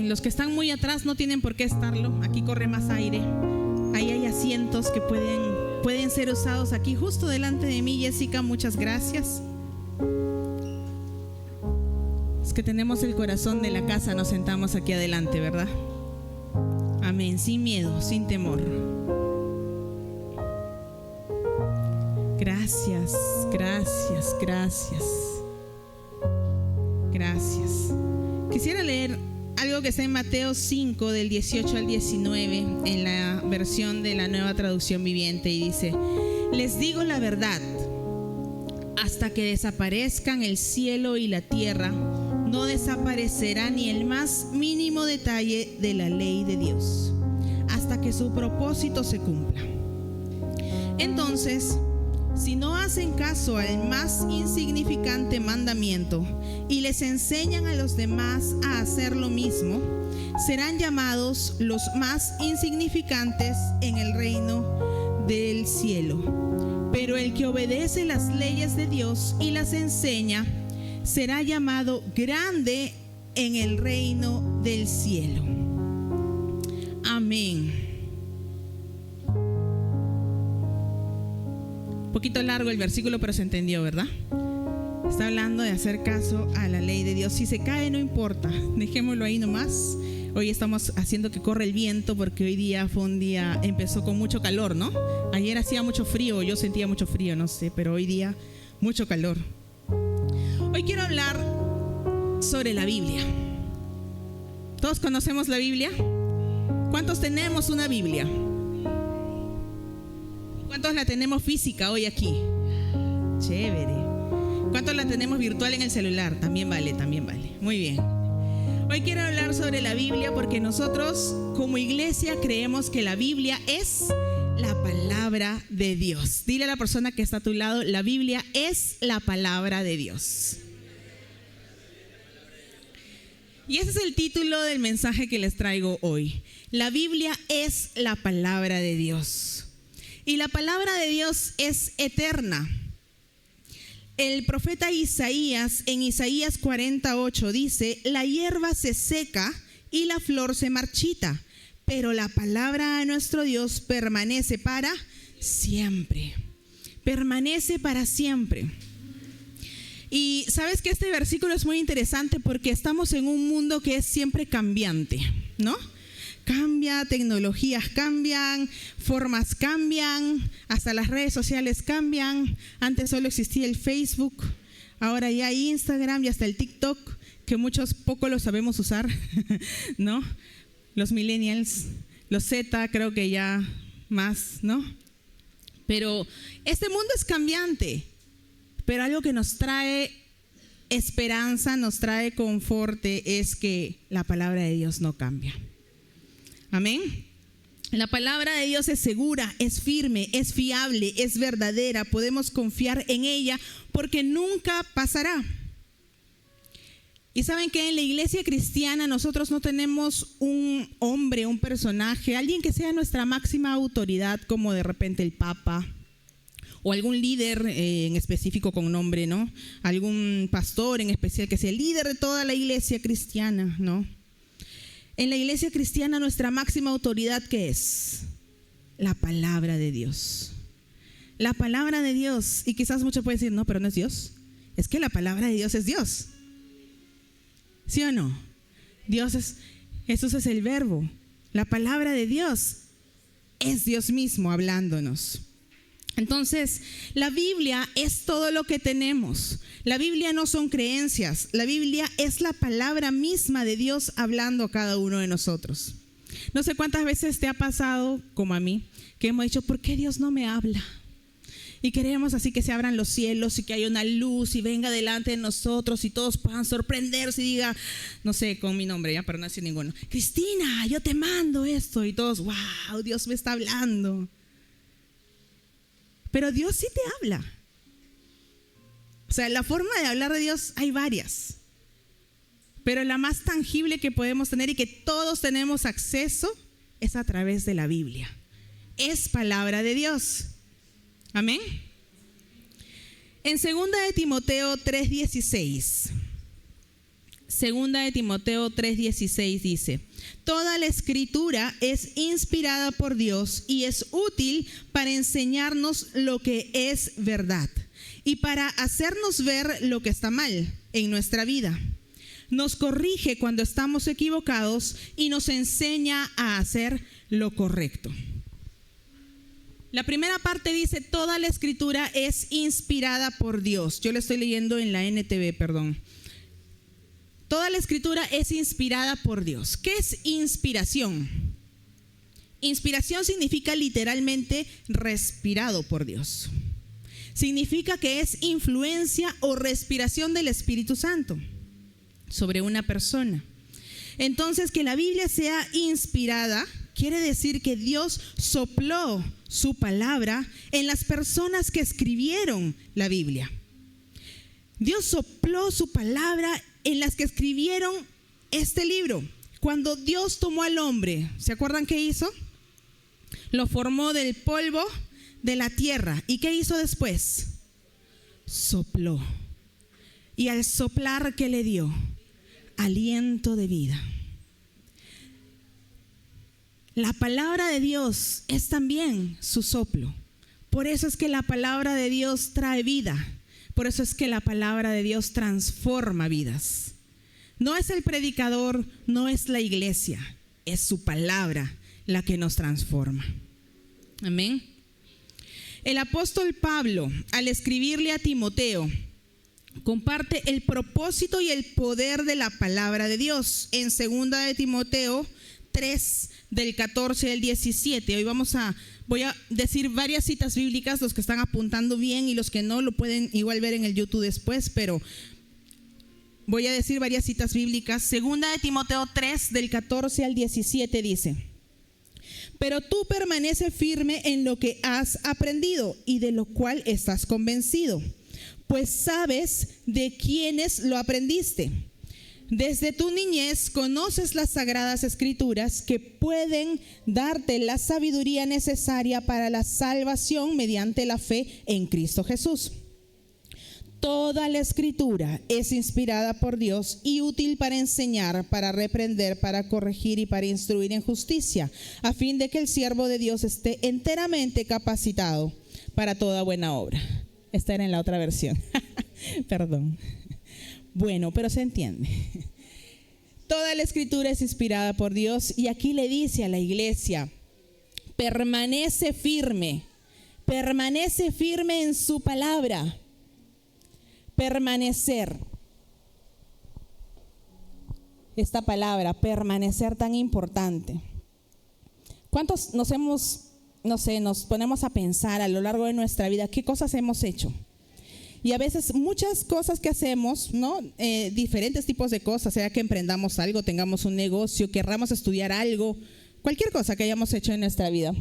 Los que están muy atrás no tienen por qué estarlo. Aquí corre más aire. Ahí hay asientos que pueden ser usados aquí justo delante de mí. Jessica, muchas gracias. Es que tenemos el corazón de la casa, nos sentamos aquí adelante, ¿verdad? Amén, sin miedo, sin temor. Gracias, gracias, gracias. Gracias. Quisiera leer algo que está en Mateo 5, del 18 al 19, en la versión de la Nueva Traducción Viviente, y dice: les digo la verdad, hasta que desaparezcan el cielo y la tierra, no desaparecerá ni el más mínimo detalle de la ley de Dios, hasta que su propósito se cumpla. Entonces, si no hacen caso al más insignificante mandamiento y les enseñan a los demás a hacer lo mismo, serán llamados los más insignificantes en el reino del cielo. Pero el que obedece las leyes de Dios y las enseña, será llamado grande en el reino del cielo. Amén. Un poquito largo el versículo, pero se entendió, ¿verdad? Está hablando de hacer caso a la ley de Dios. Si se cae, no importa, dejémoslo ahí nomás. Hoy estamos haciendo que corra el viento, porque hoy día fue un día, empezó con mucho calor, ¿no? Ayer hacía mucho frío, yo sentía mucho frío, no sé, pero hoy día mucho calor. Hoy quiero hablar sobre la Biblia. ¿Todos conocemos la Biblia? ¿Cuántos tenemos una Biblia? ¿Cuántos la tenemos física hoy aquí? Chévere. ¿Cuántos la tenemos virtual en el celular? También vale, también vale. Muy bien. Hoy quiero hablar sobre la Biblia porque nosotros como iglesia creemos que la Biblia es la palabra de Dios. Dile a la persona que está a tu lado: la Biblia es la palabra de Dios. Y ese es el título del mensaje que les traigo hoy. La Biblia es la palabra de Dios. Y la palabra de Dios es eterna. El profeta Isaías, en Isaías 48, dice: la hierba se seca y la flor se marchita, pero la palabra de nuestro Dios permanece para siempre. Permanece para siempre. Y sabes que este versículo es muy interesante porque estamos en un mundo que es siempre cambiante, ¿no? Cambia, tecnologías cambian, formas cambian, hasta las redes sociales cambian. Antes solo existía el Facebook, ahora ya hay Instagram y hasta el TikTok, que muchos poco lo sabemos usar, ¿no? Los millennials, los Z creo que ya más, ¿no? Pero este mundo es cambiante, pero algo que nos trae esperanza, nos trae confort, es que la palabra de Dios no cambia. Amén. La palabra de Dios es segura, es firme, es fiable, es verdadera. Podemos confiar en ella porque nunca pasará. Y saben que en la iglesia cristiana nosotros no tenemos un hombre, un personaje, alguien que sea nuestra máxima autoridad, como de repente el Papa o algún líder en específico con nombre, ¿no? Algún pastor en especial que sea el líder de toda la iglesia cristiana, ¿no? En la iglesia cristiana nuestra máxima autoridad, ¿qué es? La palabra de Dios. La palabra de Dios. Y quizás muchos pueden decir: no, pero no es Dios. Es que la palabra de Dios es Dios. ¿Sí o no? Jesús es el verbo. La palabra de Dios es Dios mismo hablándonos. Entonces, la Biblia es todo lo que tenemos. La Biblia no son creencias. La Biblia es la palabra misma de Dios hablando a cada uno de nosotros. No sé cuántas veces te ha pasado, como a mí, que hemos dicho: ¿por qué Dios no me habla? Y queremos así que se abran los cielos y que haya una luz y venga delante de nosotros y todos puedan sorprenderse y diga, no sé, con mi nombre, ya, para no decir ninguno: Cristina, yo te mando esto. Y todos: wow, Dios me está hablando. Pero Dios sí te habla. O sea, la forma de hablar de Dios hay varias, pero la más tangible que podemos tener y que todos tenemos acceso es a través de la Biblia. Es palabra de Dios. Amén. En 2 de Timoteo 3:16, Segunda de Timoteo 3:16 dice: toda la escritura es inspirada por Dios y es útil para enseñarnos lo que es verdad y para hacernos ver lo que está mal en nuestra vida. Nos corrige cuando estamos equivocados y nos enseña a hacer lo correcto. La primera parte dice: toda la escritura es inspirada por Dios. Yo le estoy leyendo en la NTV, perdón. Toda la escritura es inspirada por Dios. ¿Qué es inspiración? Inspiración significa literalmente respirado por Dios. Significa que es influencia o respiración del Espíritu Santo sobre una persona. Entonces, que la Biblia sea inspirada quiere decir que Dios sopló su palabra en las personas que escribieron la Biblia. Dios sopló su palabra en las que escribieron este libro. Cuando Dios tomó al hombre, ¿se acuerdan qué hizo? Lo formó del polvo de la tierra. ¿Y qué hizo después? Sopló. Y al soplar, ¿qué le dio? Aliento de vida. La palabra de Dios es también su soplo. Por eso es que la palabra de Dios trae vida. Por eso es que la palabra de Dios transforma vidas. No es el predicador, no es la iglesia, es su palabra la que nos transforma. Amén. El apóstol Pablo, al escribirle a Timoteo, comparte el propósito y el poder de la palabra de Dios en 2 de Timoteo 3, del 14 al 17. Hoy voy a decir varias citas bíblicas. Los que están apuntando bien y los que no lo pueden igual ver en el YouTube después, pero voy a decir varias citas bíblicas. 2 de Timoteo 3, del 14 al 17 dice: pero tú permanece firme en lo que has aprendido y de lo cual estás convencido, pues sabes de quiénes lo aprendiste. Desde tu niñez conoces las sagradas escrituras que pueden darte la sabiduría necesaria para la salvación mediante la fe en Cristo Jesús. Toda la escritura es inspirada por Dios y útil para enseñar, para reprender, para corregir y para instruir en justicia, a fin de que el siervo de Dios esté enteramente capacitado para toda buena obra. Esta era en la otra versión. Perdón. Bueno, pero se entiende. Toda la escritura es inspirada por Dios y aquí le dice a la iglesia: permanece firme en su palabra. Permanecer. Esta palabra, permanecer, tan importante. ¿Cuántos nos ponemos a pensar a lo largo de nuestra vida qué cosas hemos hecho? Y a veces muchas cosas que hacemos, ¿no? Diferentes tipos de cosas, sea que emprendamos algo, tengamos un negocio, querramos estudiar algo, cualquier cosa que hayamos hecho en nuestra vida,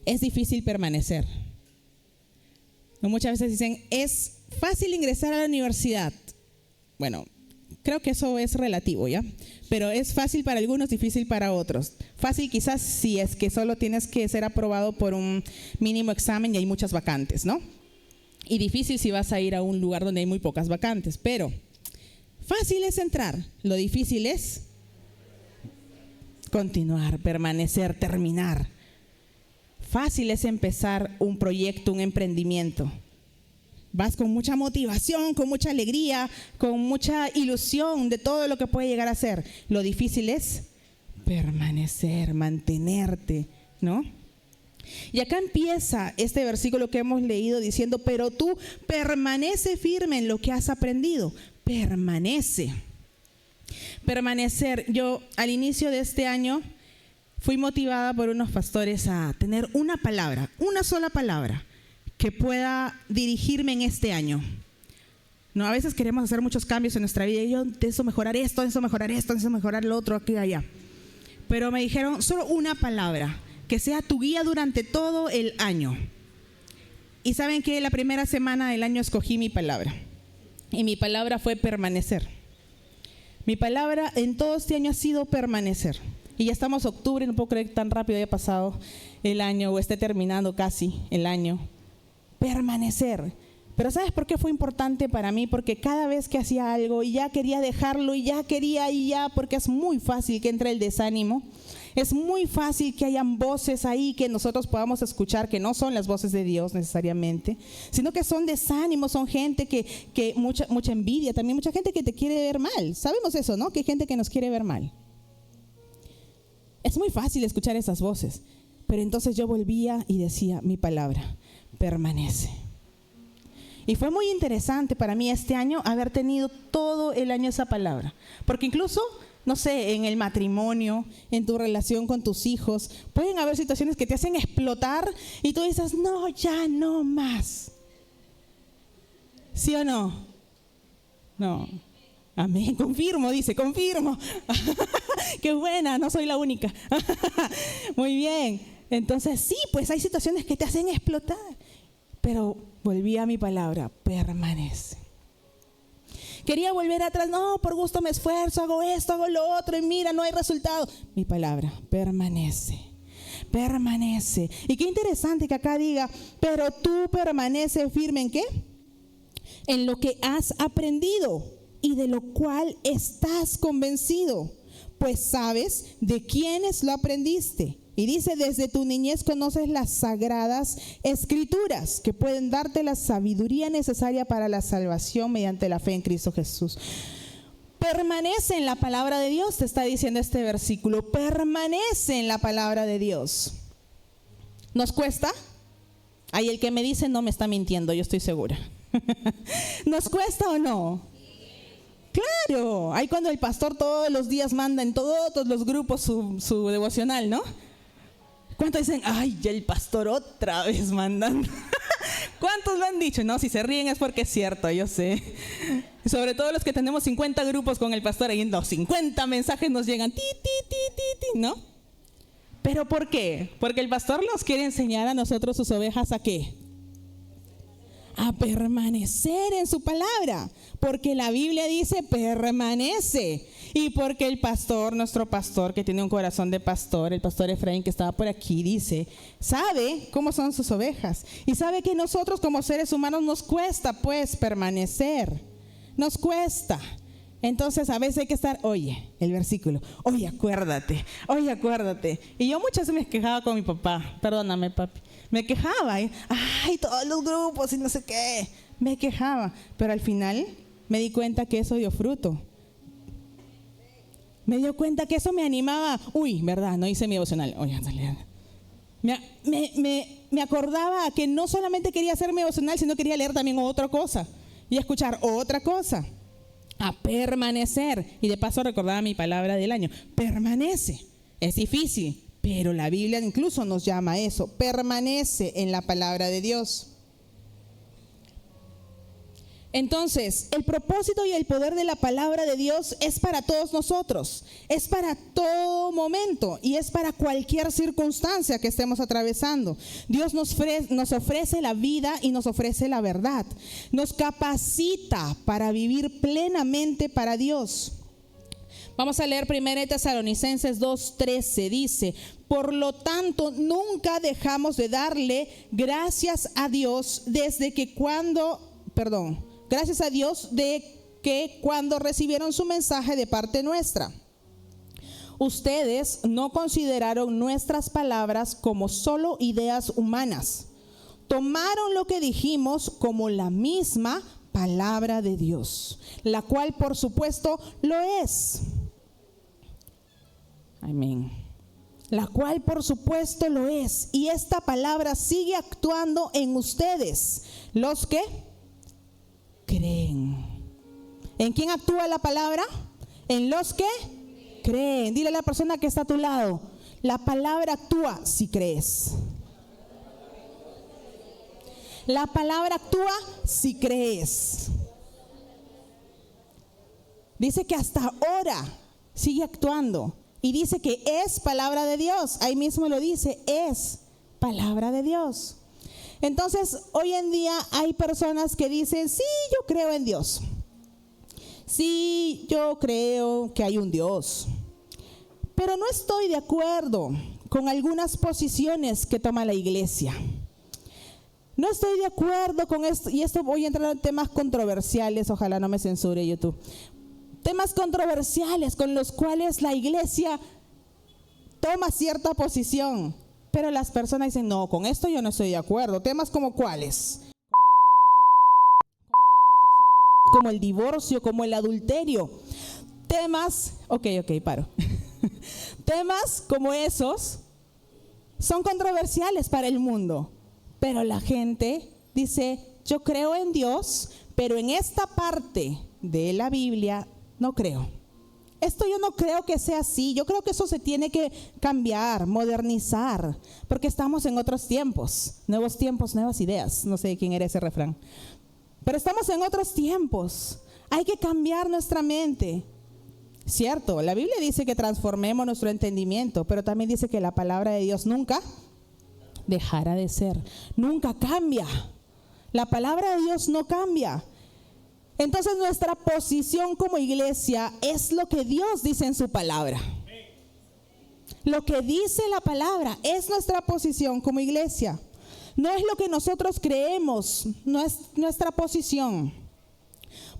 es difícil permanecer. ¿No? Muchas veces dicen, es fácil ingresar a la universidad. Bueno, creo que eso es relativo, ¿ya? Pero es fácil para algunos, difícil para otros. Fácil quizás si es que solo tienes que ser aprobado por un mínimo examen y hay muchas vacantes, ¿no? Y difícil si vas a ir a un lugar donde hay muy pocas vacantes. Pero fácil es entrar, lo difícil es continuar, permanecer, terminar. Fácil es empezar un proyecto, un emprendimiento. Vas con mucha motivación, con mucha alegría, con mucha ilusión de todo lo que puede llegar a ser. Lo difícil es permanecer, mantenerte, ¿no? Y acá empieza este versículo que hemos leído diciendo, pero tú permanece firme en lo que has aprendido. Permanece. Permanecer. Yo al inicio de este año fui motivada por unos pastores a tener una palabra, una sola palabra que pueda dirigirme en este año. No, a veces queremos hacer muchos cambios en nuestra vida y yo deseo mejorar esto, deseo mejorar esto, deseo mejorar lo otro, aquí y allá. Pero me dijeron solo una palabra que sea tu guía durante todo el año. Y saben que la primera semana del año escogí mi palabra. Y mi palabra fue permanecer. Mi palabra en todo este año ha sido permanecer. Y ya estamos octubre, no puedo creer que tan rápido haya pasado el año o esté terminando casi el año. Permanecer. Pero ¿sabes por qué fue importante para mí? Porque cada vez que hacía algo y ya quería dejarlo porque es muy fácil que entre el desánimo. Es muy fácil que hayan voces ahí que nosotros podamos escuchar, que no son las voces de Dios necesariamente, sino que son desánimos, son gente que mucha envidia, también mucha gente que te quiere ver mal. Sabemos eso, ¿no? Que hay gente que nos quiere ver mal. Es muy fácil escuchar esas voces, pero entonces yo volvía y decía, mi palabra permanece. Y fue muy interesante para mí este año haber tenido todo el año esa palabra, porque incluso, no sé, en el matrimonio, en tu relación con tus hijos, pueden haber situaciones que te hacen explotar y tú dices, no, ya no más. ¿Sí o no? No. Amén, confirmo, dice, confirmo. Qué buena, no soy la única. Muy bien. Entonces sí, pues hay situaciones que te hacen explotar, pero volví a mi palabra, permanece. Quería volver atrás, no, por gusto me esfuerzo, hago esto, hago lo otro y mira, no hay resultado. Mi palabra permanece, permanece. Y qué interesante que acá diga, pero tú permanece firme ¿en qué? En lo que has aprendido y de lo cual estás convencido, pues sabes de quiénes lo aprendiste. Y dice, desde tu niñez conoces las sagradas escrituras que pueden darte la sabiduría necesaria para la salvación mediante la fe en Cristo Jesús. Permanece en la palabra de Dios, te está diciendo este versículo. Permanece en la palabra de Dios. ¿Nos cuesta? Hay el que me dice no me está mintiendo, yo estoy segura. ¿Nos cuesta o no? Claro, hay cuando el pastor todos los días manda en todos los grupos su devocional, ¿no? ¿Cuántos dicen, ay, ya el pastor otra vez mandando? ¿Cuántos lo han dicho? No, si se ríen es porque es cierto, yo sé. Sobre todo los que tenemos 50 grupos con el pastor, ahí los 50 mensajes nos llegan, ¿no? ¿Pero por qué? Porque el pastor nos quiere enseñar a nosotros, sus ovejas, ¿a qué? A permanecer en su palabra, porque la Biblia dice permanece, y porque el pastor, nuestro pastor que tiene un corazón de pastor, el pastor Efraín que estaba por aquí, dice, sabe cómo son sus ovejas y sabe que nosotros como seres humanos nos cuesta pues permanecer, nos cuesta. Entonces a veces hay que estar, oye, el versículo, oye acuérdate, y yo muchas veces me quejaba con mi papá, perdóname papi, me quejaba, ay, todos los grupos y no sé qué, me quejaba, pero al final me di cuenta que eso dio fruto. Me dio cuenta que eso me animaba, ¿verdad? No hice mi devocional, me acordaba que no solamente quería hacer mi devocional, sino quería leer también otra cosa y escuchar otra cosa, a permanecer, y de paso recordaba mi palabra del año, permanece, es difícil. Pero la Biblia incluso nos llama a eso, permanece en la palabra de Dios. Entonces, el propósito y el poder de la palabra de Dios es para todos nosotros, es para todo momento y es para cualquier circunstancia que estemos atravesando. Dios nos ofrece la vida y nos ofrece la verdad, nos capacita para vivir plenamente para Dios. Vamos a leer 1 Tesalonicenses 2:13, dice, por lo tanto, nunca dejamos de darle gracias a Dios de que cuando recibieron su mensaje de parte nuestra, ustedes no consideraron nuestras palabras como solo ideas humanas. Tomaron lo que dijimos como la misma palabra de Dios, la cual por supuesto lo es. Amén. La cual por supuesto lo es. Y esta palabra sigue actuando en ustedes, los que creen. ¿En quién actúa la palabra? En los que creen. Dile a la persona que está a tu lado, la palabra actúa si crees. La palabra actúa si crees. Dice que hasta ahora sigue actuando. Y dice que es palabra de Dios. Ahí mismo lo dice, es palabra de Dios. Entonces, hoy en día hay personas que dicen, sí, yo creo en Dios. Sí, yo creo que hay un Dios. Pero no estoy de acuerdo con algunas posiciones que toma la iglesia. No estoy de acuerdo con esto, y esto voy a entrar en temas controversiales, ojalá no me censure YouTube. Temas controversiales con los cuales la iglesia toma cierta posición, pero las personas dicen, no, con esto yo no estoy de acuerdo. Temas como ¿cuáles? Como el divorcio, como el adulterio. Temas, paro. Temas como esos son controversiales para el mundo, pero la gente dice, yo creo en Dios, pero en esta parte de la Biblia no creo. Esto yo no creo que sea así. Yo creo que eso se tiene que cambiar, modernizar, porque estamos en otros tiempos, nuevas ideas. No sé de quién era ese refrán, pero estamos en otros tiempos. Hay que cambiar nuestra mente. Cierto, la Biblia dice que transformemos nuestro entendimiento, pero también dice que la palabra de Dios nunca dejará de ser, nunca cambia. La palabra de Dios no cambia. Entonces nuestra posición como iglesia es lo que Dios dice en su palabra. Lo que dice la palabra es nuestra posición como iglesia. No es lo que nosotros creemos, no es nuestra posición.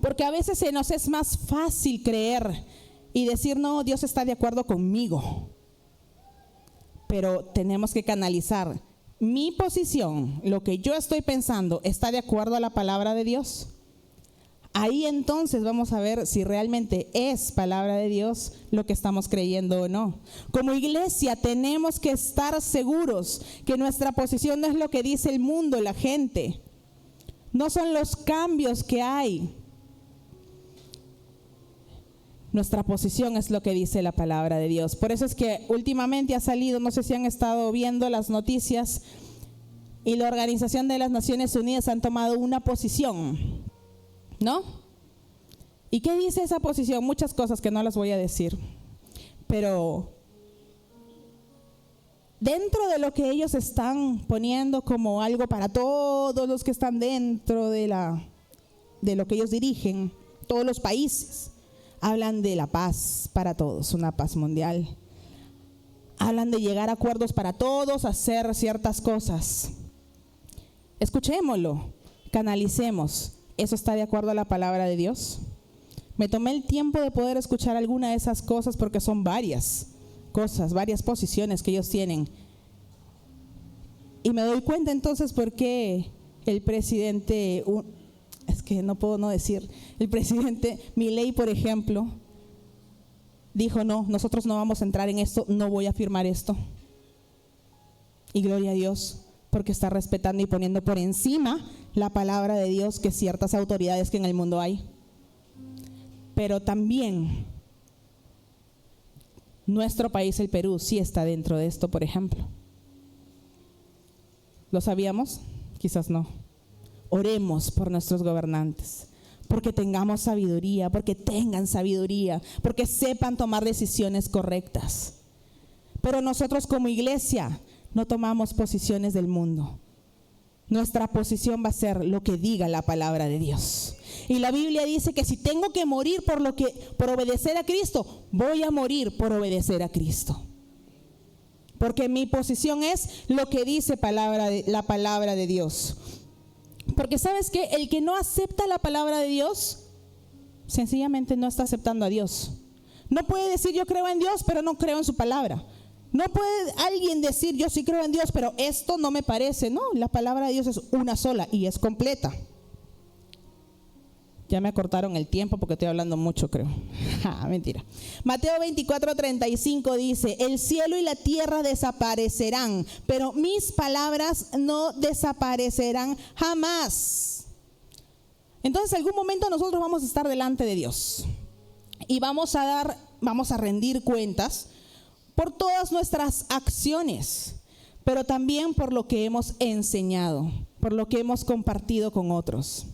Porque a veces se nos es más fácil creer y decir, no, Dios está de acuerdo conmigo. Pero tenemos que canalizar mi posición, lo que yo estoy pensando, ¿está de acuerdo a la palabra de Dios? Ahí entonces vamos a ver si realmente es palabra de Dios lo que estamos creyendo o no. Como iglesia tenemos que estar seguros que nuestra posición no es lo que dice el mundo, la gente. No son los cambios que hay. Nuestra posición es lo que dice la palabra de Dios. Por eso es que últimamente ha salido, no sé si han estado viendo las noticias, y la Organización de las Naciones Unidas han tomado una posición, ¿no? ¿Y qué dice esa posición? Muchas cosas que no las voy a decir, pero dentro de lo que ellos están poniendo como algo para todos los que están dentro de lo que ellos dirigen, todos los países, hablan de la paz para todos, una paz mundial. Hablan de llegar a acuerdos para todos, hacer ciertas cosas. Escuchémoslo, canalicemos. ¿Eso está de acuerdo a la palabra de Dios? Me tomé el tiempo de poder escuchar alguna de esas cosas porque son varias cosas, varias posiciones que ellos tienen. Y me doy cuenta entonces por qué el presidente, es que no puedo no decir, el presidente Milei, por ejemplo, dijo, no, nosotros no vamos a entrar en esto, no voy a firmar esto. Y gloria a Dios, porque está respetando y poniendo por encima la palabra de Dios que ciertas autoridades que en el mundo hay. Pero también nuestro país, el Perú, sí está dentro de esto, por ejemplo. ¿Lo sabíamos? Quizás no. Oremos por nuestros gobernantes, porque tengamos sabiduría, porque tengan sabiduría, porque sepan tomar decisiones correctas. Pero nosotros como iglesia no tomamos posiciones del mundo. Nuestra posición va a ser lo que diga la palabra de Dios. Y la Biblia dice que si tengo que morir por obedecer a Cristo, voy a morir por obedecer a Cristo. Porque mi posición es lo que dice la palabra de Dios. Porque ¿sabes qué? El que no acepta la palabra de Dios, sencillamente no está aceptando a Dios. No puede decir yo creo en Dios, pero no creo en su palabra. No puede alguien decir yo sí creo en Dios, pero esto no me parece. No, la palabra de Dios es una sola y es completa. Ya me acortaron el tiempo porque estoy hablando mucho, creo. Mentira. Mateo 24:35 dice, el cielo y la tierra desaparecerán, pero mis palabras no desaparecerán jamás. Entonces, en algún momento nosotros vamos a estar delante de Dios y vamos a rendir cuentas por todas nuestras acciones, pero también por lo que hemos enseñado, por lo que hemos compartido con otros.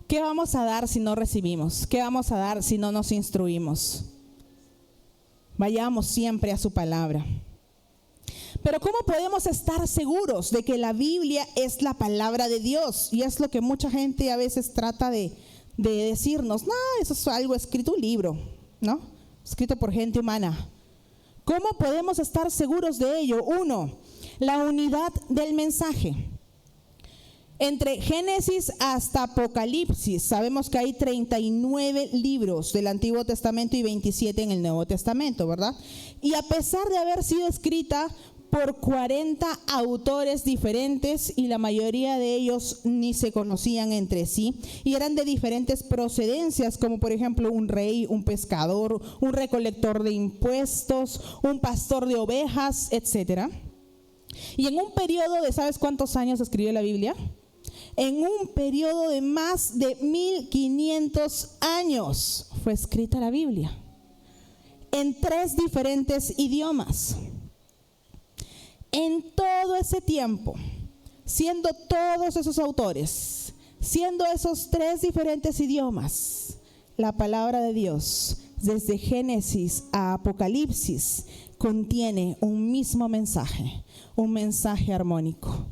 ¿Qué vamos a dar si no recibimos? ¿Qué vamos a dar si no nos instruimos? Vayamos siempre a su palabra. Pero ¿cómo podemos estar seguros de que la Biblia es la palabra de Dios? Y es lo que mucha gente a veces trata de decirnos. No, eso es algo escrito, un libro, ¿no? Escrito por gente humana. ¿Cómo podemos estar seguros de ello? 1, la unidad del mensaje. Entre Génesis hasta Apocalipsis, sabemos que hay 39 libros del Antiguo Testamento y 27 en el Nuevo Testamento, ¿verdad? Y a pesar de haber sido escrita por 40 autores diferentes, y la mayoría de ellos ni se conocían entre sí, y eran de diferentes procedencias, como por ejemplo un rey, un pescador, un recolector de impuestos, un pastor de ovejas, etc. Y en un periodo de, ¿sabes cuántos años escribió la Biblia? En un periodo de más de 1500 años fue escrita la Biblia, en 3 diferentes idiomas. En todo ese tiempo, siendo todos esos autores, siendo esos 3 diferentes idiomas, la palabra de Dios, desde Génesis a Apocalipsis, contiene un mismo mensaje, un mensaje armónico.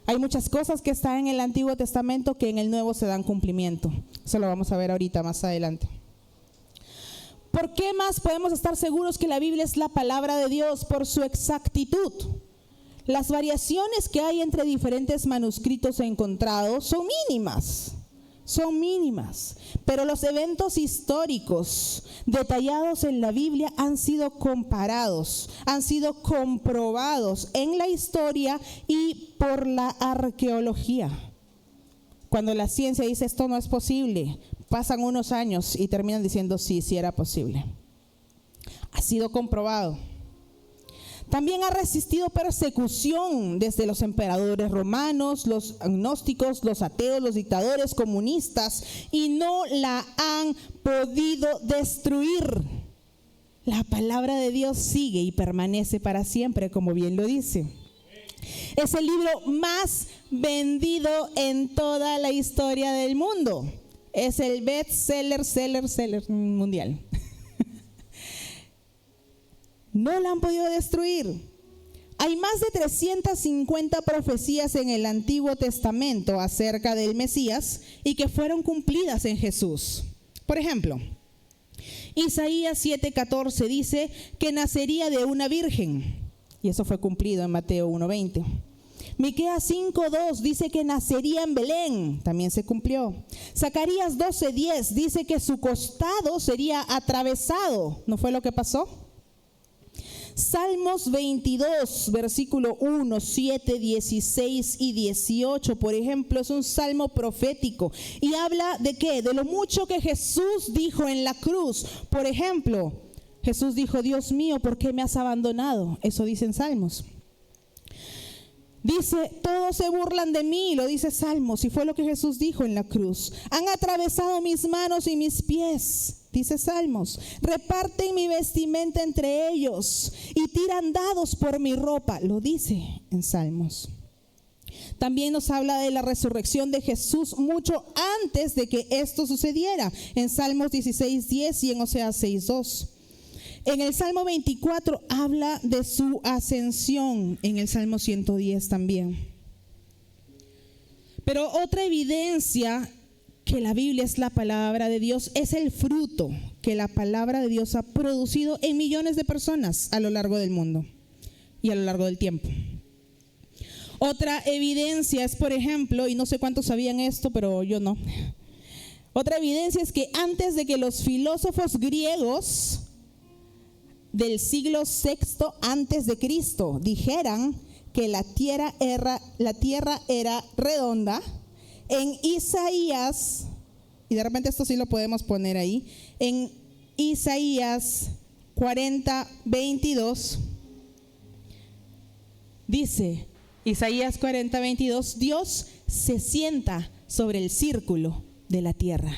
Hay muchas cosas que están en el Antiguo Testamento que en el Nuevo se dan cumplimiento. Eso lo vamos a ver ahorita más adelante. ¿Por qué más podemos estar seguros que la Biblia es la palabra de Dios? Por su exactitud. Las variaciones que hay entre diferentes manuscritos encontrados son mínimas, pero los eventos históricos detallados en la Biblia han sido comparados, han sido comprobados en la historia y por la arqueología. Cuando la ciencia dice esto no es posible, pasan unos años y terminan diciendo sí era posible. Ha sido comprobado. También ha resistido persecución desde los emperadores romanos, los agnósticos, los ateos, los dictadores comunistas, y no la han podido destruir. La palabra de Dios sigue y permanece para siempre, como bien lo dice. Es el libro más vendido en toda la historia del mundo. Es el bestseller mundial. No la han podido destruir. Hay más de 350 profecías en el Antiguo Testamento acerca del Mesías y que fueron cumplidas en Jesús. Por ejemplo, Isaías 7:14 dice que nacería de una virgen, y eso fue cumplido en Mateo 1:20. Miqueas 5:2 dice que nacería en Belén, también se cumplió. Zacarías 12:10 dice que su costado sería atravesado, ¿no fue lo que pasó? Salmos 22, versículo 1, 7, 16 y 18, por ejemplo, es un salmo profético y habla de ¿qué? De lo mucho que Jesús dijo en la cruz. Por ejemplo, Jesús dijo: Dios mío, ¿por qué me has abandonado? Eso dice en Salmos. Dice: todos se burlan de mí, lo dice Salmos, y fue lo que Jesús dijo en la cruz. Han atravesado mis manos y mis pies, dice Salmos. Reparten mi vestimenta entre ellos y tiran dados por mi ropa, lo dice en Salmos. También nos habla de la resurrección de Jesús mucho antes de que esto sucediera, en Salmos 16:10 y en Oseas 6:2. En el Salmo 24 habla de su ascensión, en el Salmo 110 también. Pero otra evidencia que la Biblia es la palabra de Dios es el fruto que la palabra de Dios ha producido en millones de personas a lo largo del mundo y a lo largo del tiempo. Otra evidencia es, por ejemplo, y no sé cuántos sabían esto, pero yo no. Otra evidencia es que antes de que los filósofos griegos del siglo VI antes de Cristo dijeran que la tierra era redonda, en Isaías, y de repente esto sí lo podemos poner ahí, en Isaías 40:22 dice, Isaías 40:22, Dios se sienta sobre el círculo de la tierra.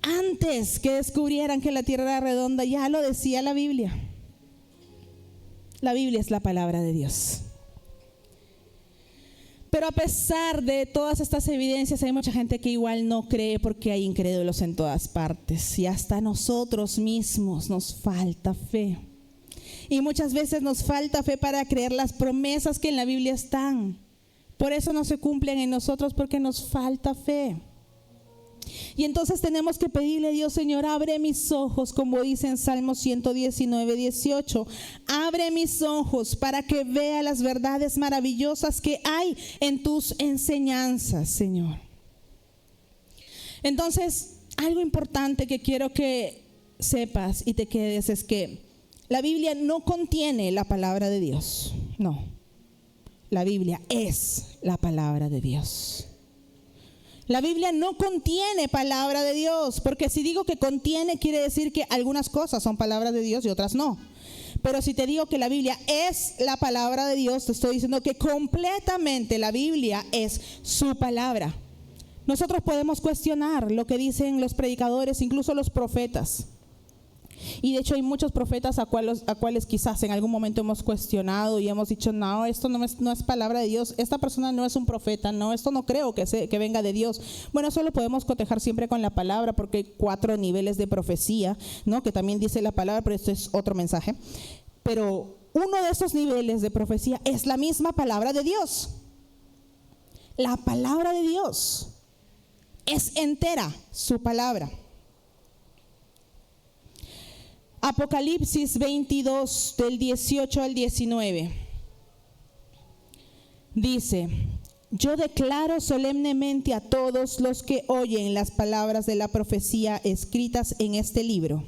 Antes que descubrieran que la tierra era redonda, ya lo decía la Biblia. La Biblia es la palabra de Dios. Pero a pesar de todas estas evidencias, hay mucha gente que igual no cree porque hay incrédulos en todas partes. Y hasta nosotros mismos nos falta fe. Y muchas veces nos falta fe para creer las promesas que en la Biblia están. Por eso no se cumplen en nosotros, porque nos falta fe. Y entonces tenemos que pedirle a Dios: Señor, abre mis ojos, como dice en Salmo 119:18. Abre mis ojos para que vea las verdades maravillosas que hay en tus enseñanzas, Señor. Entonces, algo importante que quiero que sepas y te quedes es que la Biblia no contiene la palabra de Dios. No, la Biblia es la palabra de Dios. La Biblia no contiene palabra de Dios, porque si digo que contiene, quiere decir que algunas cosas son palabras de Dios y otras no. Pero si te digo que la Biblia es la palabra de Dios, te estoy diciendo que completamente la Biblia es su palabra. Nosotros podemos cuestionar lo que dicen los predicadores, incluso los profetas. Y de hecho hay muchos profetas a cuales quizás en algún momento hemos cuestionado y hemos dicho: no, esto no es palabra de Dios, esta persona no es un profeta, no, esto no creo que venga de Dios. Bueno, eso lo podemos cotejar siempre con la palabra, porque hay 4 niveles de profecía, ¿no? Que también dice la palabra, pero esto es otro mensaje. Pero uno de esos niveles de profecía es la misma palabra de Dios. La palabra de Dios es entera, su palabra. Apocalipsis 22, del 18 al 19. Dice: yo declaro solemnemente a todos los que oyen las palabras de la profecía escritas en este libro.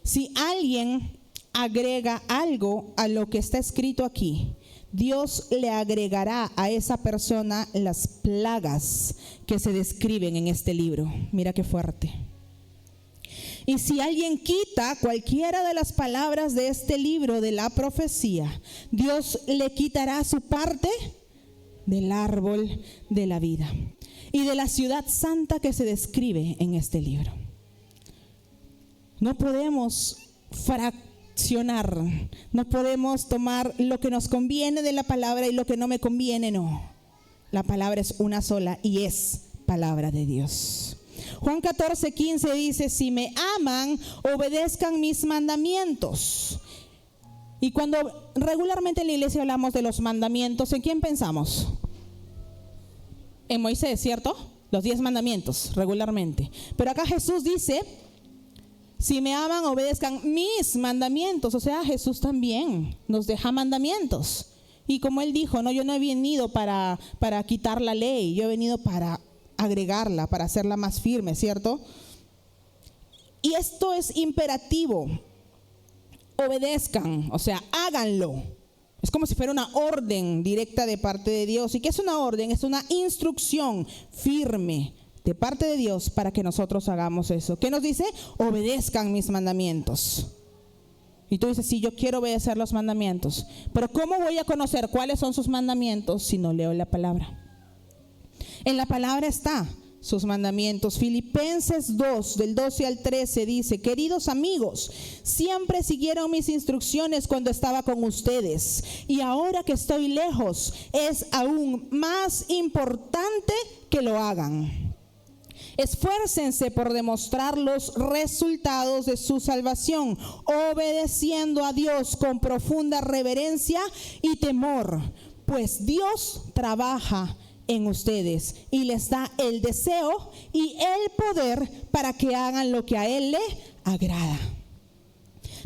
Si alguien agrega algo a lo que está escrito aquí, Dios le agregará a esa persona las plagas que se describen en este libro. Mira qué fuerte. Y si alguien quita cualquiera de las palabras de este libro de la profecía, Dios le quitará su parte del árbol de la vida y de la ciudad santa que se describe en este libro. No podemos fraccionar, no podemos tomar lo que nos conviene de la palabra y lo que no me conviene, no. La palabra es una sola y es palabra de Dios. Juan 14:15 dice: si me aman, obedezcan mis mandamientos. Y cuando regularmente en la iglesia hablamos de los mandamientos, ¿en quién pensamos? En Moisés, ¿cierto? Los 10 mandamientos, regularmente. Pero acá Jesús dice: si me aman, obedezcan mis mandamientos. O sea, Jesús también nos deja mandamientos. Y como Él dijo, no, yo no he venido para quitar la ley, yo he venido para agregarla, para hacerla más firme, ¿cierto? Y esto es imperativo. Obedezcan, o sea, háganlo. Es como si fuera una orden directa de parte de Dios. ¿Y qué es una orden? Es una instrucción firme de parte de Dios para que nosotros hagamos eso. ¿Qué nos dice? Obedezcan mis mandamientos. Y tú dices: sí, yo quiero obedecer los mandamientos. Pero ¿cómo voy a conocer cuáles son sus mandamientos si no leo la palabra? En la palabra está sus mandamientos. Filipenses 2, del 12 al 13 dice: queridos amigos, siempre siguieron mis instrucciones cuando estaba con ustedes, y ahora que estoy lejos es aún más importante que lo hagan. Esfuércense por demostrar los resultados de su salvación, obedeciendo a Dios con profunda reverencia y temor, pues Dios trabaja en ustedes y les da el deseo y el poder para que hagan lo que a Él le agrada.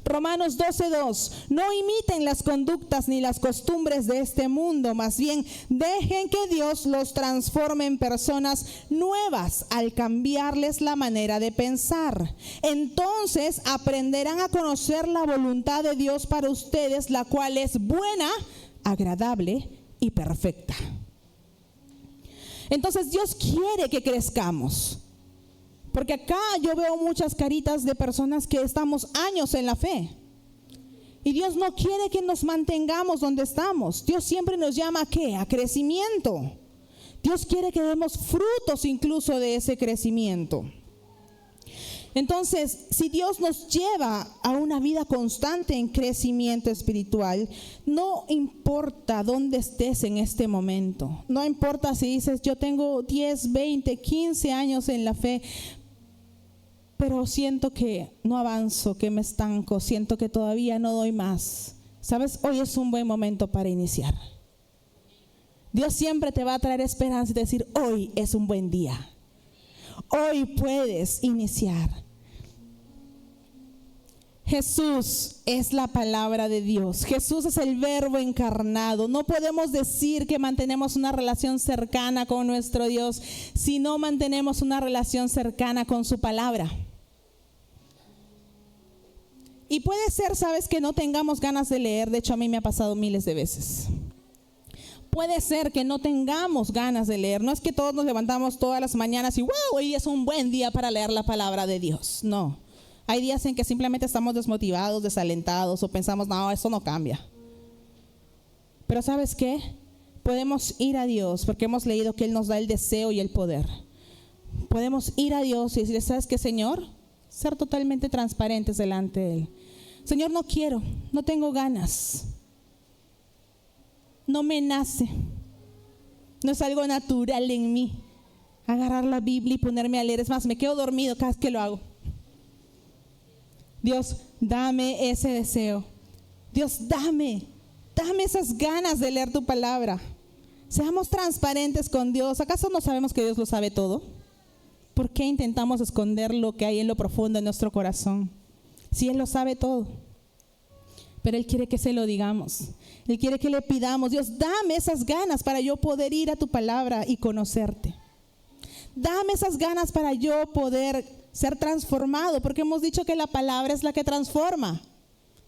Romanos 12:2: no imiten las conductas ni las costumbres de este mundo, más bien dejen que Dios los transforme en personas nuevas al cambiarles la manera de pensar. Entonces aprenderán a conocer la voluntad de Dios para ustedes, la cual es buena, agradable y perfecta. Entonces Dios quiere que crezcamos. Porque acá yo veo muchas caritas de personas que estamos años en la fe. Y Dios no quiere que nos mantengamos donde estamos. Dios siempre nos llama ¿a qué? A crecimiento. Dios quiere que demos frutos incluso de ese crecimiento. Entonces, si Dios nos lleva a una vida constante en crecimiento espiritual, no importa dónde estés en este momento. No importa si dices: yo tengo 10, 20, 15 años en la fe, pero siento que no avanzo, que me estanco, siento que todavía no doy más. ¿Sabes? Hoy es un buen momento para iniciar. Dios siempre te va a traer esperanza y decir: hoy es un buen día. Hoy puedes iniciar. Jesús es la palabra de Dios. Jesús es el Verbo encarnado. No podemos decir que mantenemos una relación cercana con nuestro Dios si no mantenemos una relación cercana con su palabra. Y puede ser, sabes, que no tengamos ganas de leer. De hecho, a mí me ha pasado miles de veces. Puede ser que no tengamos ganas de leer. No es que todos nos levantamos todas las mañanas y wow, hoy es un buen día para leer la palabra de Dios. No. Hay días en que simplemente estamos desmotivados, desalentados o pensamos, no, eso no cambia. Pero ¿sabes qué? Podemos ir a Dios porque hemos leído que Él nos da el deseo y el poder. Podemos ir a Dios y decirle, ¿sabes qué, Señor? Ser totalmente transparentes delante de Él. Señor, no quiero, no tengo ganas. No me nace. No es algo natural en mí. Agarrar la Biblia y ponerme a leer. Es más, me quedo dormido cada vez que lo hago. Dios, dame ese deseo. Dios, dame esas ganas de leer tu palabra. Seamos transparentes con Dios. ¿Acaso no sabemos que Dios lo sabe todo? ¿Por qué intentamos esconder lo que hay en lo profundo de nuestro corazón? Si Él lo sabe todo. Pero Él quiere que se lo digamos. Él quiere que le pidamos, Dios, dame esas ganas para yo poder ir a tu palabra y conocerte. Dame esas ganas para yo poder ser transformado, porque hemos dicho que la palabra es la que transforma.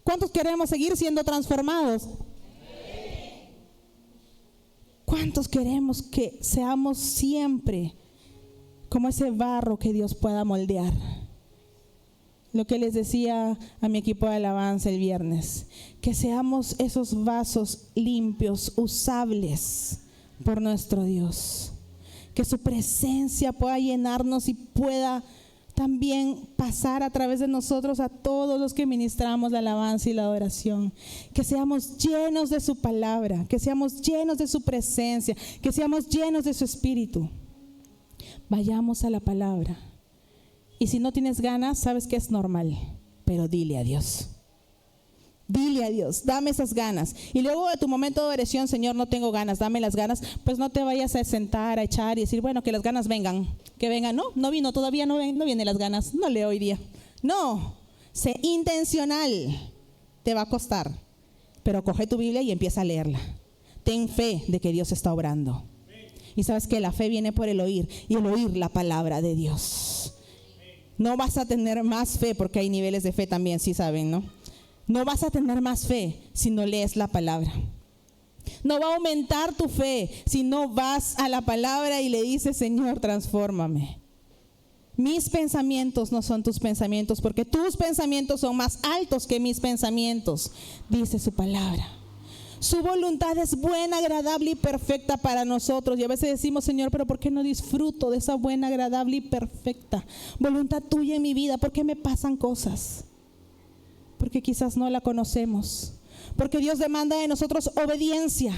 ¿Cuántos queremos seguir siendo transformados? ¿Cuántos queremos que seamos siempre como ese barro que Dios pueda moldear? Lo que les decía a mi equipo de alabanza el viernes, que seamos esos vasos limpios, usables por nuestro Dios. Que su presencia pueda llenarnos y pueda también pasar a través de nosotros a todos los que ministramos la alabanza y la adoración. Que seamos llenos de su palabra, que seamos llenos de su presencia, que seamos llenos de su espíritu. Vayamos a la palabra. Y si no tienes ganas, sabes que es normal, pero dile a Dios. Dile a Dios, dame esas ganas. Y luego de tu momento de oración, Señor, no tengo ganas, dame las ganas. Pues no te vayas a sentar, a echar y decir, bueno, que las ganas vengan. Que vengan, no vino, todavía no vienen las ganas. No leo hoy día. No, sé intencional. Te va a costar. Pero coge tu Biblia y empieza a leerla. Ten fe de que Dios está obrando. Y sabes que la fe viene por el oír. Y el oír la palabra de Dios. No vas a tener más fe, porque hay niveles de fe también, sí saben, ¿no? No vas a tener más fe si no lees la palabra. No va a aumentar tu fe si no vas a la palabra y le dices, Señor, transfórmame. Mis pensamientos no son tus pensamientos, porque tus pensamientos son más altos que mis pensamientos, dice su palabra. Su voluntad es buena, agradable y perfecta para nosotros. Y a veces decimos, Señor, pero ¿por qué no disfruto de esa buena, agradable y perfecta voluntad tuya en mi vida? ¿Por qué me pasan cosas? Porque quizás no la conocemos. Porque Dios demanda de nosotros obediencia.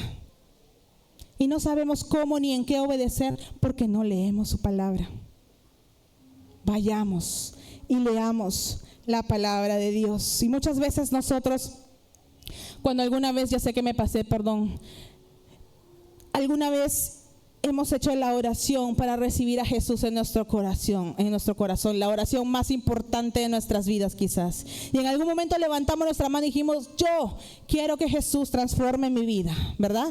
Y no sabemos cómo ni en qué obedecer porque no leemos su palabra. Vayamos y leamos la palabra de Dios. Y muchas veces nosotros, cuando alguna vez, ya sé que me pasé, perdón, alguna vez hemos hecho la oración para recibir a Jesús en nuestro corazón, la oración más importante de nuestras vidas quizás. Y en algún momento levantamos nuestra mano y dijimos, yo quiero que Jesús transforme mi vida, ¿verdad?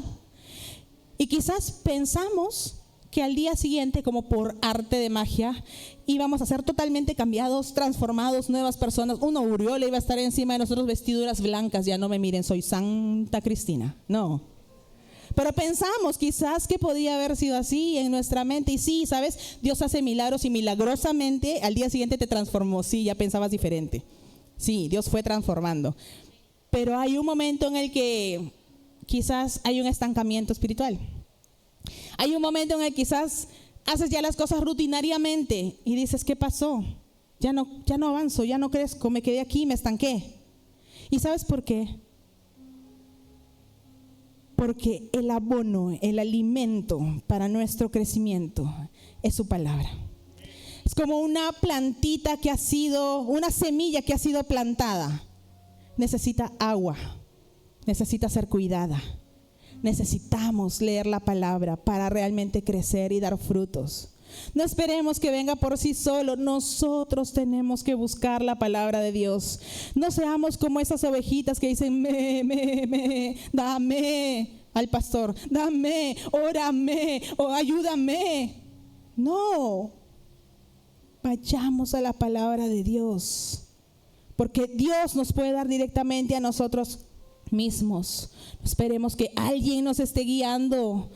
Y quizás pensamos que al día siguiente, como por arte de magia, íbamos a ser totalmente cambiados, transformados, nuevas personas. Una aureola iba a estar encima de nosotros, vestiduras blancas. Ya no me miren, soy Santa Cristina. No. Pero pensamos quizás que podía haber sido así en nuestra mente. Y sí, ¿sabes? Dios hace milagros y milagrosamente al día siguiente te transformó. Sí, ya pensabas diferente. Sí, Dios fue transformando. Pero hay un momento en el que quizás hay un estancamiento espiritual. Hay un momento en el que quizás haces ya las cosas rutinariamente y dices, ¿qué pasó? Ya no avanzo, ya no crezco, me quedé aquí, me estanqué. ¿Y sabes por qué? Porque el abono, el alimento para nuestro crecimiento es su palabra. Es como una plantita que ha sido, una semilla que ha sido plantada. Necesita agua, necesita ser cuidada. Necesitamos leer la palabra para realmente crecer y dar frutos. No esperemos que venga por sí solo. Nosotros tenemos que buscar la palabra de Dios. No seamos como esas ovejitas que dicen, dame al pastor, dame, órame o ayúdame. No, vayamos a la palabra de Dios, porque Dios nos puede dar directamente a nosotros mismos. No esperemos que alguien nos esté guiando.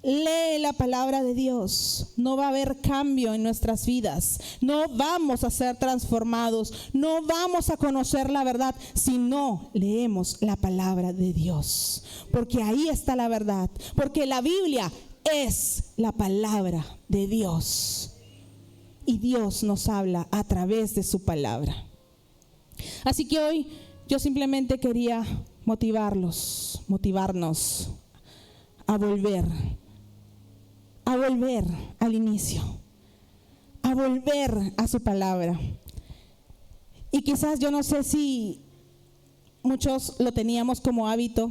Lee la palabra de Dios. No va a haber cambio en nuestras vidas. No vamos a ser transformados. No vamos a conocer la verdad si no leemos la palabra de Dios. Porque ahí está la verdad. Porque la Biblia es la palabra de Dios. Y Dios nos habla a través de su palabra. Así que hoy yo simplemente quería motivarnos a volver al inicio, a volver a su palabra. Y quizás yo no sé si muchos lo teníamos como hábito,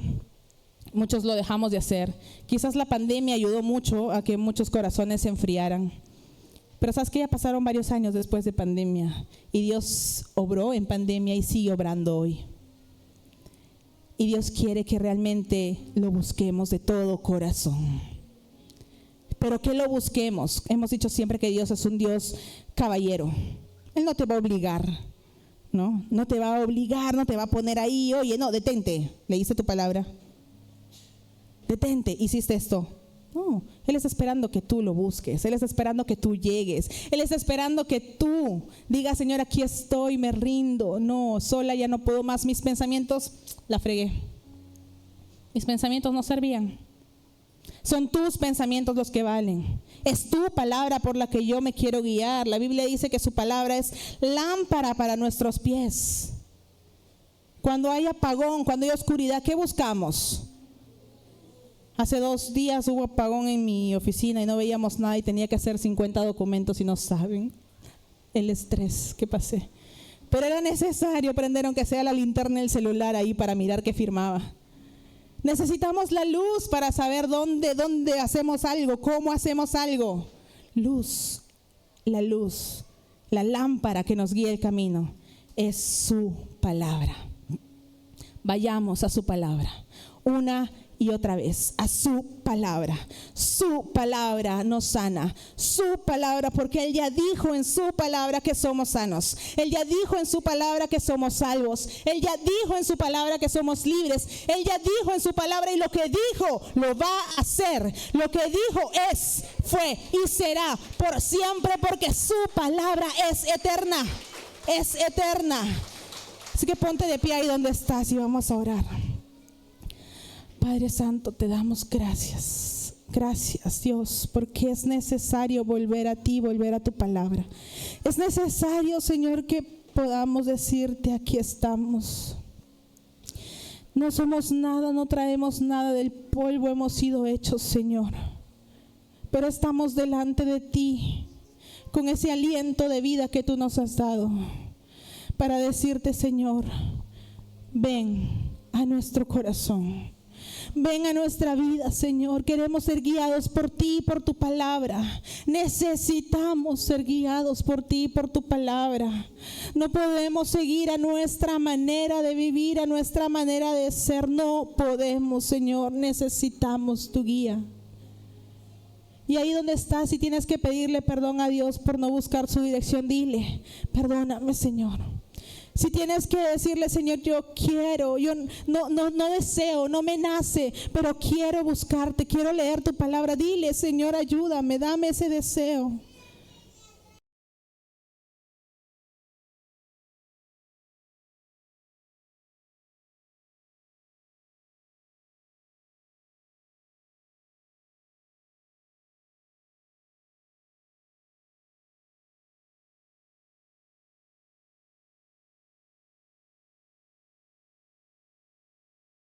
muchos lo dejamos de hacer. Quizás la pandemia ayudó mucho a que muchos corazones se enfriaran. Pero sabes que ya pasaron varios años después de pandemia y Dios obró en pandemia y sigue obrando hoy. Y Dios quiere que realmente lo busquemos de todo corazón. Pero que lo busquemos. Hemos dicho siempre que Dios es un Dios caballero. Él no te va a obligar, ¿no? No te va a obligar, no te va a poner ahí, oye, no, detente. ¿Leíste tu palabra? Detente, hiciste esto. No, Él está esperando que tú lo busques. Él está esperando que tú llegues. Él está esperando que tú digas, Señor, aquí estoy, me rindo. No, sola ya no puedo más. Mis pensamientos, la fregué. Mis pensamientos no servían. Son tus pensamientos los que valen. Es tu palabra por la que yo me quiero guiar. La Biblia dice que su palabra es lámpara para nuestros pies. Cuando hay apagón, cuando hay oscuridad, ¿qué buscamos? Hace 2 días hubo apagón en mi oficina y no veíamos nada y tenía que hacer 50 documentos y no saben el estrés que pasé. Pero era necesario prender aunque sea la linterna del celular ahí para mirar qué firmaba. Necesitamos la luz para saber dónde hacemos algo, cómo hacemos algo. Luz, la lámpara que nos guía el camino es su palabra. Vayamos a su palabra, una y otra vez, a su palabra. Su palabra nos sana, su palabra, porque Él ya dijo en su palabra que somos sanos. Él ya dijo en su palabra que somos salvos. Él ya dijo en su palabra que somos libres. Él ya dijo en su palabra y lo que dijo lo va a hacer. Lo que dijo es, fue y será por siempre, porque su palabra es eterna. Es eterna. Así que ponte de pie ahí donde estás y vamos a orar. Padre Santo, te damos gracias. Gracias, Dios, porque es necesario volver a ti, volver a tu palabra. Es necesario, Señor, que podamos decirte, aquí estamos. No somos nada, no traemos nada, del polvo hemos sido hechos, Señor. Pero estamos delante de ti con ese aliento de vida que tú nos has dado para decirte, Señor, ven a nuestro corazón. Ven a nuestra vida, Señor. Queremos ser guiados por ti y por tu palabra. Necesitamos ser guiados por ti y por tu palabra. No podemos seguir a nuestra manera de vivir, a nuestra manera de ser. No podemos, Señor. Necesitamos tu guía. Y ahí donde estás, si tienes que pedirle perdón a Dios por no buscar su dirección, dile, perdóname, Señor. Si tienes que decirle, Señor, yo no deseo, no me nace, pero quiero buscarte, quiero leer tu palabra. Dile, Señor, ayúdame, dame ese deseo.